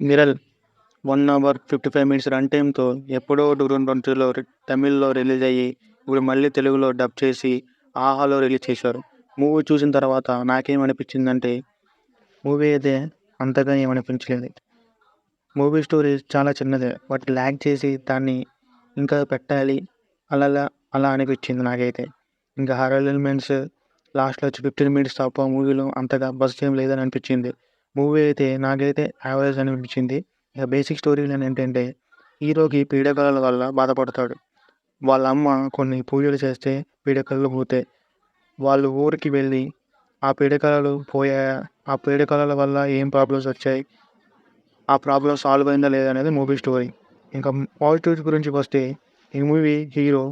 'మిరల్' 1 hour 55 minutes run టైమ్‌తో ఎప్పుడో 2020లో తమిళ్‌లో release అయ్యి, ఇప్పుడు మళ్ళీ తెలుగులో డబ్ చేసి 'ఆహా'లో రిలీజ్ చేశారు. మూవీ చూసిన తర్వాత నాకేమనిపించిందంటే, మూవీ అయితే అంతగా ఏమనిపించలేదు. మూవీ స్టోరీ చాలా చిన్నదే. బట్ ల్యాగ్ చేసి దాన్ని ఇంకా పెట్టాలి అలా అనిపించింది నాకైతే. ఇంకా హారర్ ఎలిమెంట్స్ లాస్ట్‌లో వచ్చి 15 మినిట్స్ తప్ప మూవీలో అంతగా బజ్ ఏం లేదని అనిపించింది. మూవీ అయితే నాకైతే యావరేజ్ అనిపించింది. ఇక బేసిక్ స్టోరీ లైన్ ఏంటంటే, హీరోకి పీడకలల వల్ల బాధపడతాడు. వాళ్ళ అమ్మ కొన్ని పూజలు చేస్తే పీడకలలు పోతాయి. వాళ్ళు ఊరికి వెళ్ళి ఆ పీడకలలు పోయాయా? ఆ పీడకలల వల్ల ఏం ప్రాబ్లమ్స్ వచ్చాయి? ఆ ప్రాబ్లమ్ సాల్వ్ అయిందా లేదా అనేది మూవీ స్టోరీ. ఇంకా పాజిటివ్స్ గురించి వస్తే, ఈ మూవీ హీరో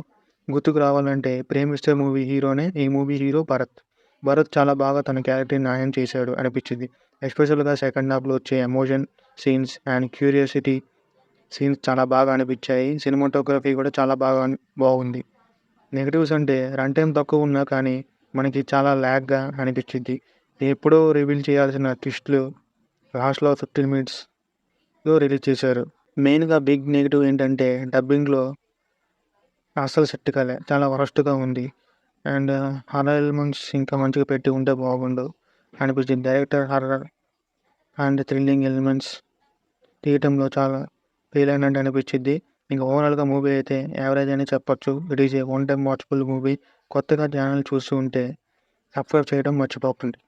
గుర్తుకు రావాలంటే 'ప్రేమిస్తే' మూవీ హీరోనే ఈ మూవీ హీరో భరత్. భరత్ చాలా బాగా తన క్యారెక్టర్‌ని న్యాయం చేశాడు అనిపించింది. ఎస్పెషల్‌గా సెకండ్ హాఫ్‌లో వచ్చే emotion scenes and curiosity scenes చాలా బాగా అనిపించాయి. సినిమాటోగ్రఫీ కూడా చాలా బాగుంది. నెగెటివ్స్ అంటే రన్ టైమ్ తక్కువ ఉన్నా కానీ మనకి చాలా ల్యాగ్‌గా అనిపించిద్ది. ఎప్పుడో రివీల్ చేయాల్సిన ట్విస్ట్‌లు లాస్ట్‌లో 15 మినిట్స్‌లో రిలీజ్ చేశారు. మెయిన్‌గా బిగ్ నెగెటివ్ ఏంటంటే డబ్బింగ్‌లో అస్సలు సెట్ కాలే. చాలా వరస్ట్‌గా ఉంది. అండ్ హారర్ ఎలిమెంట్స్ ఇంకా మంచిగా పెట్టి ఉంటే బాగుండు అనిపించింది. Director horror and thrilling elements తీయటంలో చాలా ఫెయిల్ అయినట్టు అనిపించిద్ది. ఇంకా ఓవరాల్‌గా మూవీ అయితే యావరేజ్ అనే చెప్పొచ్చు. It is a one time watchable movie. కొత్తగా ఛానల్ చూస్తూ ఉంటే సబ్స్క్రైబ్ చేయడం మర్చిపోకండి.